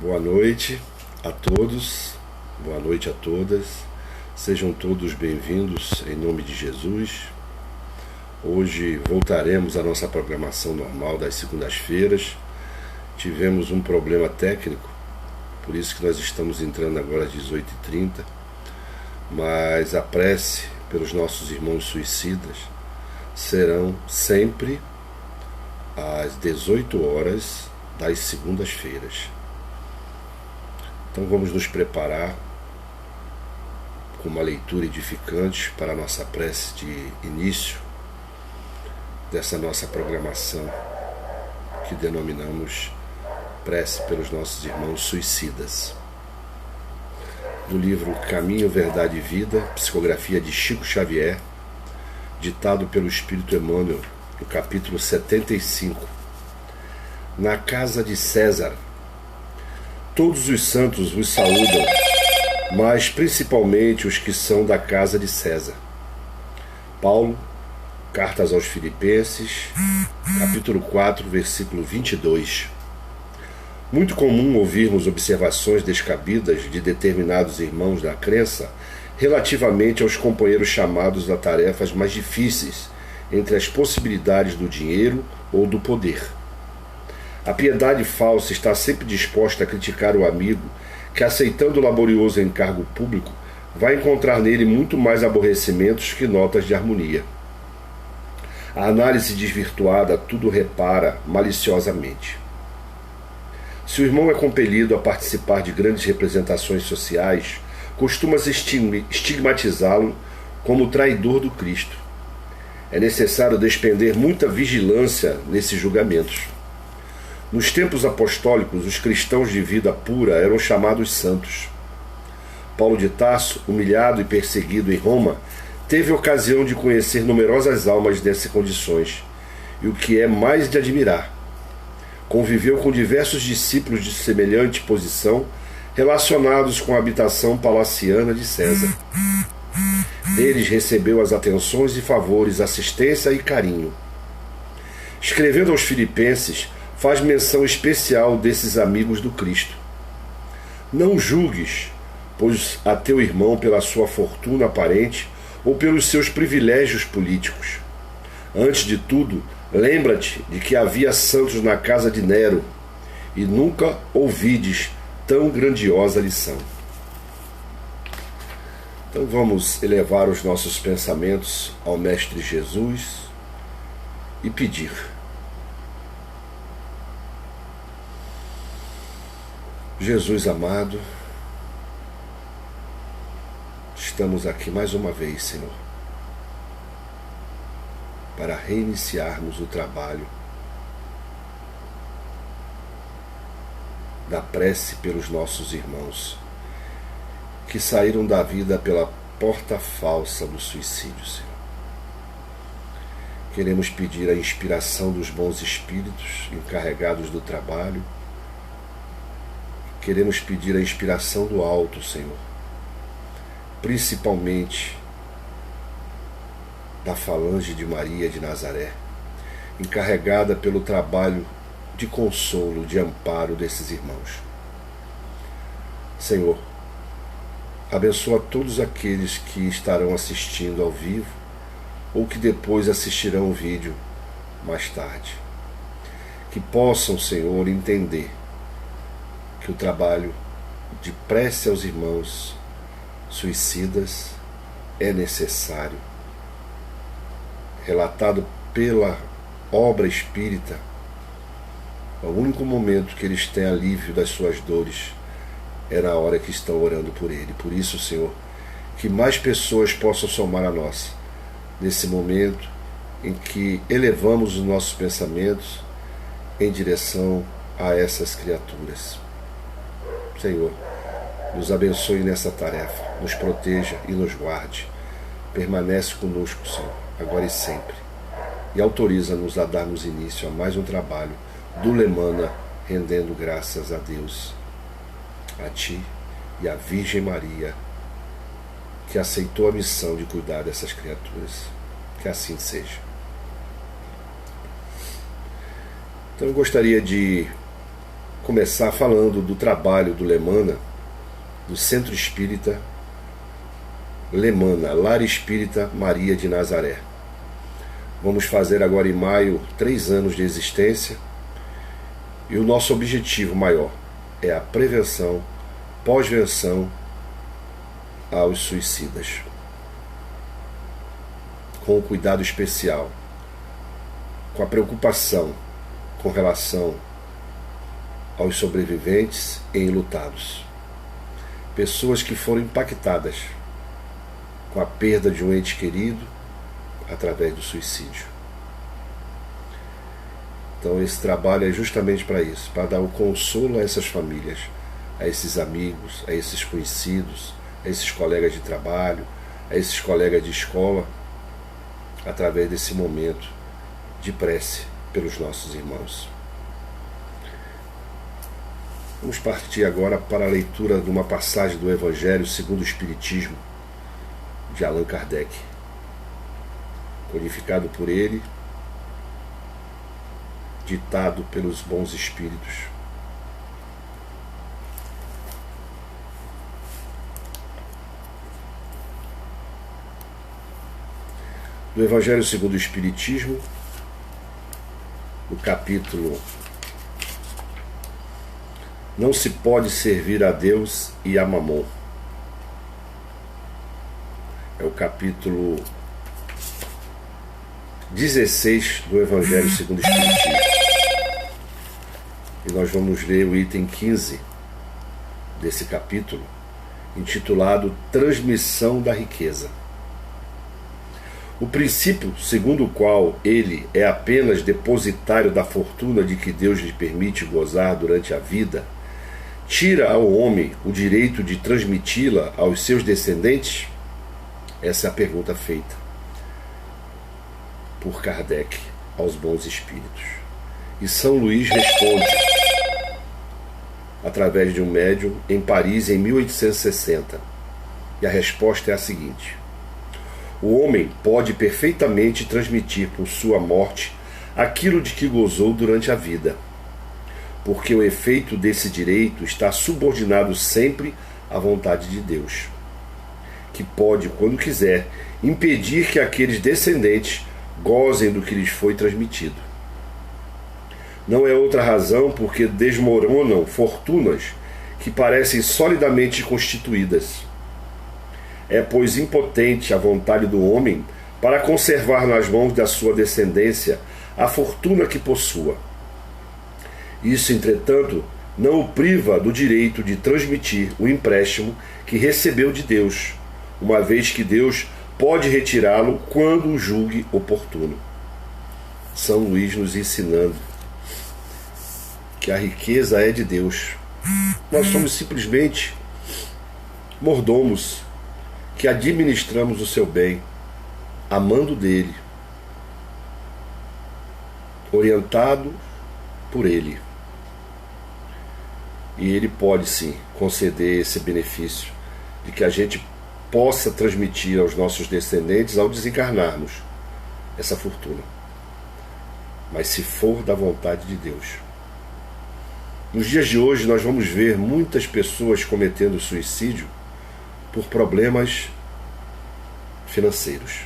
Boa noite a todos, boa noite a todas. Sejam todos bem-vindos em nome de Jesus. Hoje voltaremos à nossa programação normal das segundas-feiras. Tivemos um problema técnico, por isso que nós estamos entrando agora às 18h30. Mas a prece pelos nossos irmãos suicidas serão sempre às 18 horas das segundas-feiras. Então vamos nos preparar com uma leitura edificante para a nossa prece de início dessa nossa programação que denominamos Prece pelos Nossos Irmãos Suicidas. Do livro Caminho, Verdade e Vida, psicografia de Chico Xavier, ditado pelo Espírito Emmanuel, no capítulo 75. Na casa de César. Todos os santos vos saúdam, mas principalmente os que são da casa de César. Paulo, Cartas aos Filipenses, capítulo 4, versículo 22. Muito comum ouvirmos observações descabidas de determinados irmãos da crença relativamente aos companheiros chamados a tarefas mais difíceis entre as possibilidades do dinheiro ou do poder. A piedade falsa está sempre disposta a criticar o amigo que, aceitando o laborioso encargo público, vai encontrar nele muito mais aborrecimentos que notas de harmonia. A análise desvirtuada tudo repara maliciosamente. Se o irmão é compelido a participar de grandes representações sociais, costuma-se estigmatizá-lo como o traidor do Cristo. É necessário despender muita vigilância nesses julgamentos. Nos tempos apostólicos, os cristãos de vida pura eram chamados santos. Paulo de Tarso, humilhado e perseguido em Roma, teve ocasião de conhecer numerosas almas nessas condições, e o que é mais de admirar, conviveu com diversos discípulos de semelhante posição relacionados com a habitação palaciana de César. Deles recebeu as atenções e favores, assistência e carinho. Escrevendo aos Filipenses, faz menção especial desses amigos do Cristo. Não julgues, pois, a teu irmão pela sua fortuna aparente ou pelos seus privilégios políticos. Antes de tudo, lembra-te de que havia santos na casa de Nero, e nunca ouvides tão grandiosa lição. Então vamos elevar os nossos pensamentos ao Mestre Jesus e pedir. Jesus amado, estamos aqui mais uma vez, Senhor, para reiniciarmos o trabalho da prece pelos nossos irmãos que saíram da vida pela porta falsa do suicídio, Senhor. Queremos pedir a inspiração dos bons espíritos encarregados do trabalho. Queremos pedir a inspiração do alto, Senhor, principalmente da falange de Maria de Nazaré, encarregada pelo trabalho de consolo, de amparo desses irmãos. Senhor, abençoa todos aqueles que estarão assistindo ao vivo ou que depois assistirão o vídeo mais tarde. Que possam, Senhor, entender que o trabalho de prece aos irmãos suicidas é necessário, relatado pela obra espírita. O único momento que eles têm alívio das suas dores é na hora que estão orando por ele. Por isso, Senhor, que mais pessoas possam somar a nós nesse momento em que elevamos os nossos pensamentos em direção a essas criaturas. Senhor, nos abençoe nessa tarefa, nos proteja e nos guarde. Permanece conosco, Senhor, agora e sempre. E autoriza-nos a darmos início a mais um trabalho do Lemana, rendendo graças a Deus, a Ti e à Virgem Maria, que aceitou a missão de cuidar dessas criaturas. Que assim seja. Então eu gostaria de começar falando do trabalho do Lemana, do Centro Espírita Lemana, Lar Espírita Maria de Nazaré. Vamos fazer agora em maio 3 anos de existência e o nosso objetivo maior é a prevenção, pós-venção aos suicidas, com um cuidado especial, com a preocupação com relação aos sobreviventes e enlutados, pessoas que foram impactadas com a perda de um ente querido através do suicídio. Então esse trabalho é justamente para isso, para dar o consolo a essas famílias, a esses amigos, a esses conhecidos, a esses colegas de trabalho, a esses colegas de escola, através desse momento de prece pelos nossos irmãos. Vamos partir agora para a leitura de uma passagem do Evangelho segundo o Espiritismo, de Allan Kardec, codificado por ele, ditado pelos bons espíritos. Do Evangelho segundo o Espiritismo, no capítulo Não se pode servir a Deus e a Mamon. É o capítulo 16 do Evangelho segundo o Espiritismo. E nós vamos ler o item 15 desse capítulo, intitulado Transmissão da Riqueza. O princípio segundo o qual ele é apenas depositário da fortuna de que Deus lhe permite gozar durante a vida, tira ao homem o direito de transmiti-la aos seus descendentes? Essa é a pergunta feita por Kardec aos bons espíritos. E São Luís responde, através de um médium, em Paris, em 1860. E a resposta é a seguinte: o homem pode perfeitamente transmitir por sua morte aquilo de que gozou durante a vida, porque o efeito desse direito está subordinado sempre à vontade de Deus, que pode, quando quiser, impedir que aqueles descendentes gozem do que lhes foi transmitido. Não é outra razão porque desmoronam fortunas que parecem solidamente constituídas. É, pois, impotente a vontade do homem para conservar nas mãos da sua descendência a fortuna que possua. Isso, entretanto, não o priva do direito de transmitir o empréstimo que recebeu de Deus, uma vez que Deus pode retirá-lo quando o julgue oportuno. São Luís nos ensinando que a riqueza é de Deus. Nós somos simplesmente mordomos que administramos o seu bem, amando dele, orientado por ele. E ele pode sim conceder esse benefício de que a gente possa transmitir aos nossos descendentes ao desencarnarmos essa fortuna, mas se for da vontade de Deus. Nos dias de hoje nós vamos ver muitas pessoas cometendo suicídio por problemas financeiros,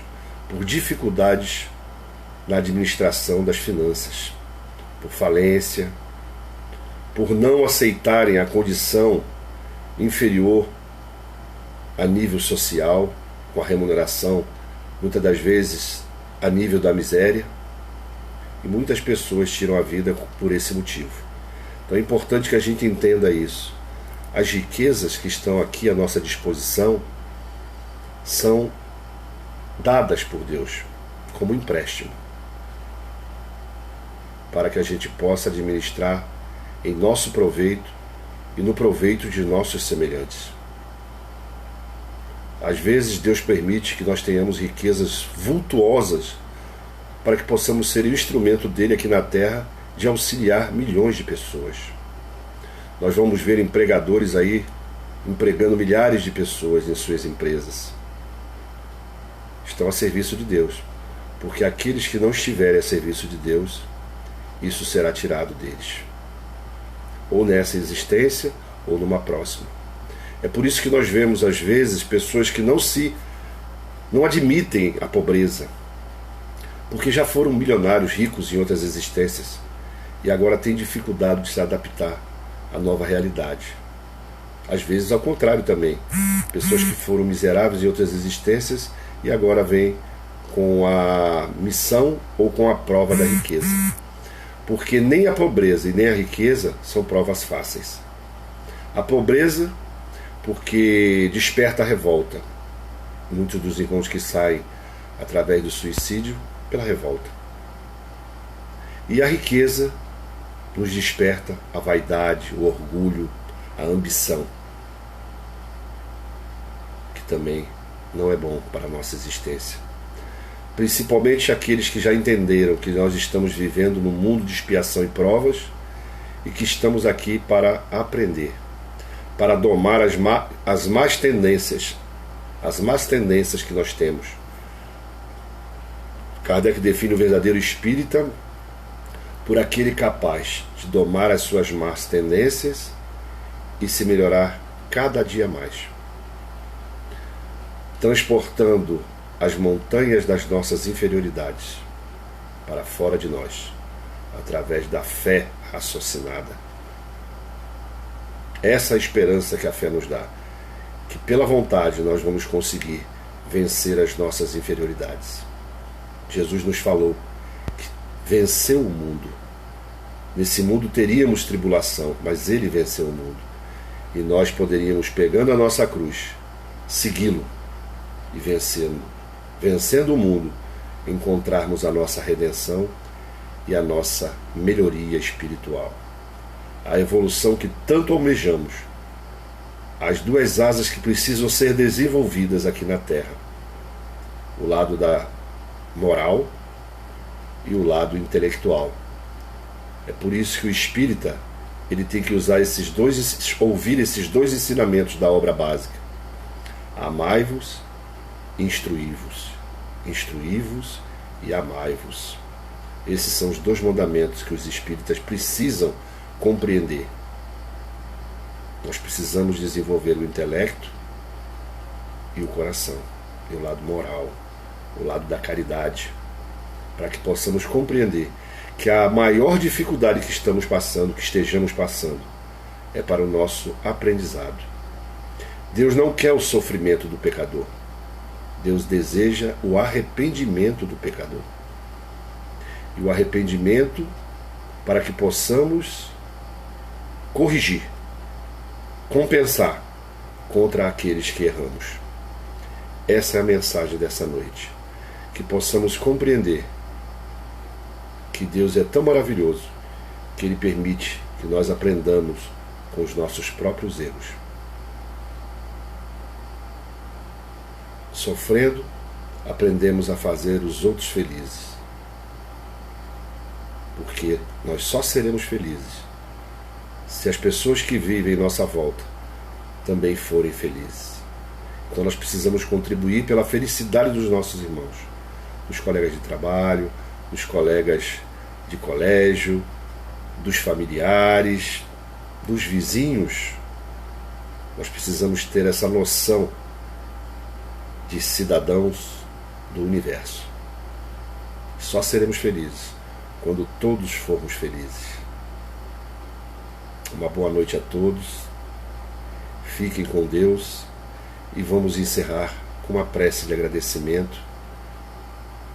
por dificuldades na administração das finanças, por falência, por não aceitarem a condição inferior a nível social, com a remuneração, muitas das vezes a nível da miséria, e muitas pessoas tiram a vida por esse motivo. Então é importante que a gente entenda isso. As riquezas que estão aqui à nossa disposição são dadas por Deus como empréstimo, para que a gente possa administrar em nosso proveito e no proveito de nossos semelhantes. Às vezes Deus permite que nós tenhamos riquezas vultuosas para que possamos ser o instrumento dele aqui na terra de auxiliar milhões de pessoas. Nós vamos ver empregadores aí empregando milhares de pessoas em suas empresas. Estão a serviço de Deus, porque aqueles que não estiverem a serviço de Deus, isso será tirado deles. ou nessa existência, ou numa próxima. É por isso que nós vemos, às vezes, pessoas que não admitem a pobreza, porque já foram milionários ricos em outras existências e agora têm dificuldade de se adaptar à nova realidade. Às vezes ao contrário também, pessoas que foram miseráveis em outras existências e agora vêm com a missão ou com a prova da riqueza. Porque nem a pobreza e nem a riqueza são provas fáceis. A pobreza, porque desperta a revolta. Muitos dos irmãos que saem através do suicídio pela revolta. E a riqueza nos desperta a vaidade, o orgulho, a ambição, que também não é bom para a nossa existência. Principalmente aqueles que já entenderam que nós estamos vivendo num mundo de expiação e provas e que estamos aqui para aprender, para domar as más tendências que nós temos. Kardec define o verdadeiro espírita por aquele capaz de domar as suas más tendências e se melhorar cada dia mais, transportando as montanhas das nossas inferioridades para fora de nós, através da fé raciocinada. Essa é a esperança que a fé nos dá, que pela vontade nós vamos conseguir vencer as nossas inferioridades. Jesus nos falou que venceu o mundo. Nesse mundo teríamos tribulação, mas Ele venceu o mundo. E nós poderíamos, pegando a nossa cruz, segui-lo e vencendo o mundo, encontrarmos a nossa redenção e a nossa melhoria espiritual. A evolução que tanto almejamos, as duas asas que precisam ser desenvolvidas aqui na Terra, o lado da moral e o lado intelectual. É por isso que o espírita ele tem que usar ouvir esses dois ensinamentos da obra básica: amai-vos, instruí-vos e amai-vos. Esses são os dois mandamentos que os espíritas precisam compreender. Nós precisamos desenvolver o intelecto e o coração, e o lado moral, o lado da caridade, para que possamos compreender que a maior dificuldade que estejamos passando, é para o nosso aprendizado. Deus não quer o sofrimento do pecador. Deus deseja o arrependimento do pecador. E o arrependimento para que possamos corrigir, compensar contra aqueles que erramos. Essa é a mensagem dessa noite. Que possamos compreender que Deus é tão maravilhoso que Ele permite que nós aprendamos com os nossos próprios erros. Sofrendo, aprendemos a fazer os outros felizes. Porque nós só seremos felizes se as pessoas que vivem em nossa volta também forem felizes. Então nós precisamos contribuir pela felicidade dos nossos irmãos, dos colegas de trabalho, dos colegas de colégio, dos familiares, dos vizinhos. Nós precisamos ter essa noção de cidadãos do universo. Só seremos felizes quando todos formos felizes. Uma boa noite a todos. Fiquem com Deus e vamos encerrar com uma prece de agradecimento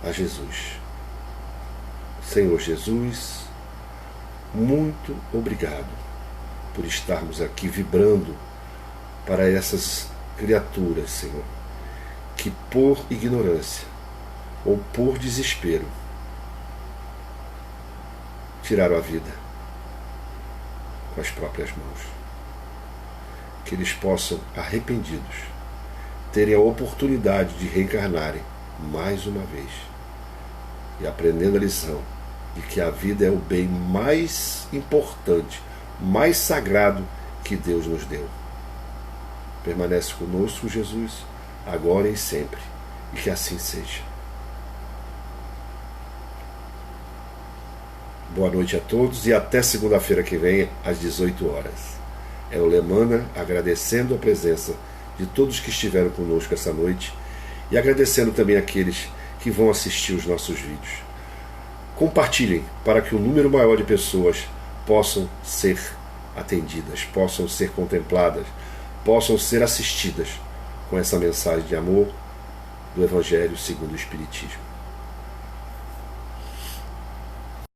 a Jesus. Senhor Jesus, muito obrigado por estarmos aqui vibrando para essas criaturas, Senhor, que por ignorância ou por desespero tiraram a vida com as próprias mãos. Que eles possam, arrependidos, terem a oportunidade de reencarnarem mais uma vez e aprendendo a lição de que a vida é o bem mais importante, mais sagrado que Deus nos deu. Permanece conosco, Jesus, agora e sempre, e que assim seja. Boa noite a todos e até segunda-feira que vem, às 18 horas. É o Lemana agradecendo a presença de todos que estiveram conosco essa noite e agradecendo também aqueles que vão assistir os nossos vídeos. Compartilhem para que um número maior de pessoas possam ser atendidas, possam ser contempladas, possam ser assistidas com essa mensagem de amor do Evangelho segundo o Espiritismo.